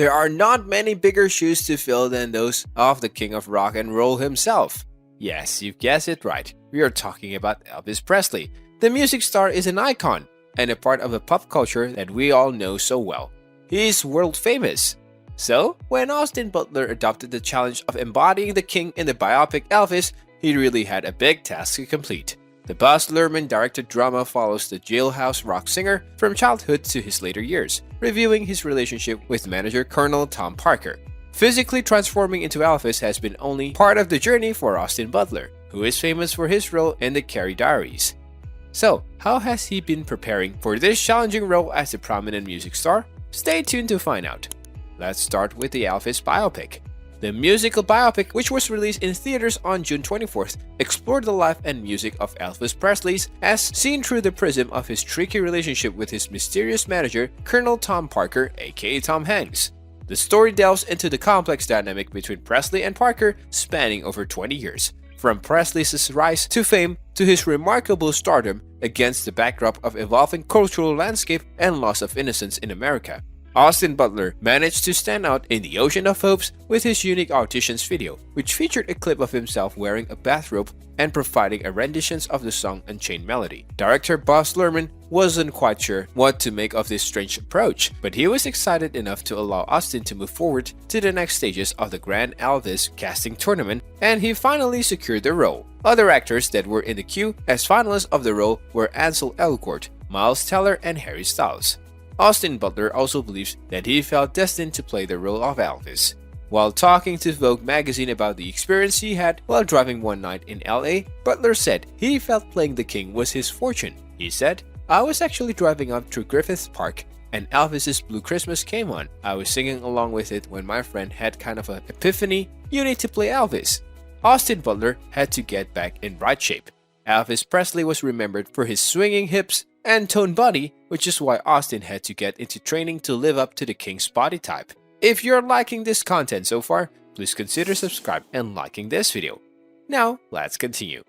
There are not many bigger shoes to fill than those of the king of rock and roll himself. Yes, you've guessed it right. We are talking about Elvis Presley. The music star is an icon and a part of the pop culture that we all know so well. He is world famous. So, when Austin Butler adopted the challenge of embodying the king in the biopic Elvis, he really had a big task to complete. The Baz Luhrmann-directed drama follows the jailhouse rock singer from childhood to his later years, reviewing his relationship with manager Colonel Tom Parker. Physically transforming into Elvis has been only part of the journey for Austin Butler, who is famous for his role in the Carrie Diaries. So, how has he been preparing for this challenging role as a prominent music star? Stay tuned to find out. Let's start with the Elvis Biopic. The musical biopic, which was released in theaters on June 24th, explored the life and music of Elvis Presley as seen through the prism of his tricky relationship with his mysterious manager, Colonel Tom Parker, aka Tom Hanks. The story delves into the complex dynamic between Presley and Parker spanning over 20 years, from Presley's rise to fame to his remarkable stardom against the backdrop of evolving cultural landscape and loss of innocence in America. Austin Butler managed to stand out in the ocean of hopes with his unique Auditions video, which featured a clip of himself wearing a bathrobe and providing a rendition of the song Unchained Melody. Director Baz Luhrmann wasn't quite sure what to make of this strange approach, but he was excited enough to allow Austin to move forward to the next stages of the Grand Elvis casting tournament, and he finally secured the role. Other actors that were in the queue as finalists of the role were Ansel Elgort, Miles Teller, and Harry Styles. Austin Butler also believes that he felt destined to play the role of Elvis. While talking to Vogue magazine about the experience he had while driving one night in LA, Butler said he felt playing the king was his fortune. He said, "I was actually driving up through Griffith Park and Elvis's Blue Christmas came on. I was singing along with it when my friend had kind of an epiphany, you need to play Elvis." Austin Butler had to get back in right shape. Elvis Presley was remembered for his swinging hips and toned body, which is why Austin had to get into training to live up to the king's body type. If you're liking this content so far, please consider subscribing and liking this video. Now, let's continue.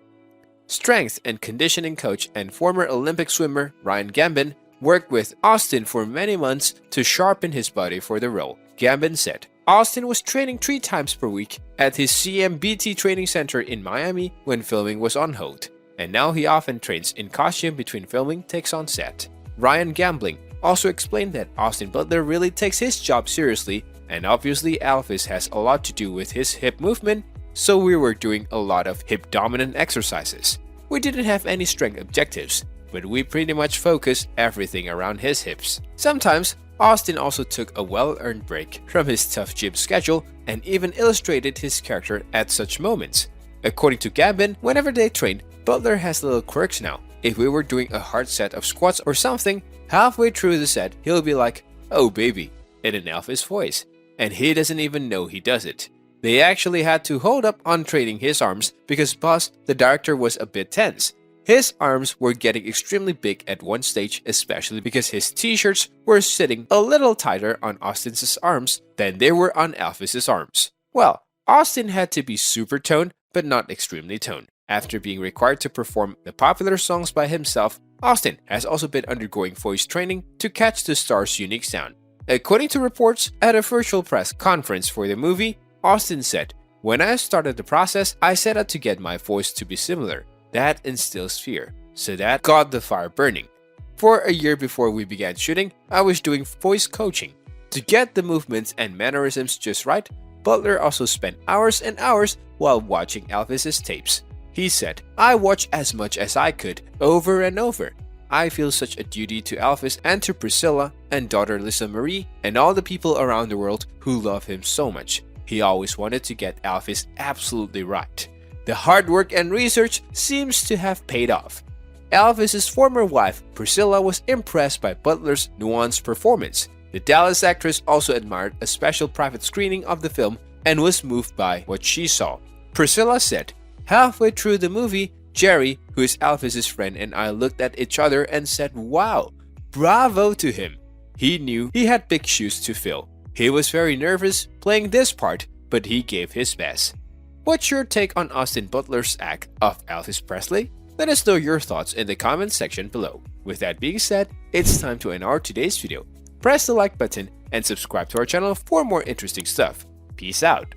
Strength and conditioning coach and former Olympic swimmer Ryan Gambin worked with Austin for many months to sharpen his body for the role. Gambin said, Austin was training 3 times per week at his CMBT training center in Miami when filming was on hold, and now he often trains in costume between filming takes on set. Ryan Gambling also explained that Austin Butler really takes his job seriously, and obviously Elvis has a lot to do with his hip movement, so we were doing a lot of hip dominant exercises. We didn't have any strength objectives, but we pretty much focused everything around his hips. Sometimes, Austin also took a well-earned break from his tough gym schedule and even illustrated his character at such moments. According to Gambin, whenever they trained, Butler has little quirks now. If we were doing a hard set of squats or something, halfway through the set, he'll be like, "Oh baby," in an Elvis voice, and he doesn't even know he does it. They actually had to hold up on training his arms because Buzz, the director, was a bit tense. His arms were getting extremely big at one stage, especially because his t-shirts were sitting a little tighter on Austin's arms than they were on Elvis's arms. Well, Austin had to be super toned, but not extremely toned. After being required to perform the popular songs by himself, Austin has also been undergoing voice training to catch the star's unique sound. According to reports, at a virtual press conference for the movie, Austin said, "When I started the process, I set out to get my voice to be similar. That instills fear, so that got the fire burning. For a year before we began shooting, I was doing voice coaching. To get the movements and mannerisms just right, Butler also spent hours and hours while watching Elvis's tapes. He said, "I watched as much as I could, over and over. I feel such a duty to Elvis and to Priscilla and daughter Lisa Marie and all the people around the world who love him so much. He always wanted to get Elvis absolutely right." The hard work and research seems to have paid off. Elvis's former wife, Priscilla, was impressed by Butler's nuanced performance. The Dallas actress also admired a special private screening of the film and was moved by what she saw. Priscilla said, "Halfway through the movie, Jerry, who is Elvis's friend, and I looked at each other and said, 'Wow, bravo to him.' He knew he had big shoes to fill. He was very nervous playing this part, but he gave his best." What's your take on Austin Butler's act of Elvis Presley? Let us know your thoughts in the comment section below. With that being said, it's time to end our today's video. Press the like button and subscribe to our channel for more interesting stuff. Peace out.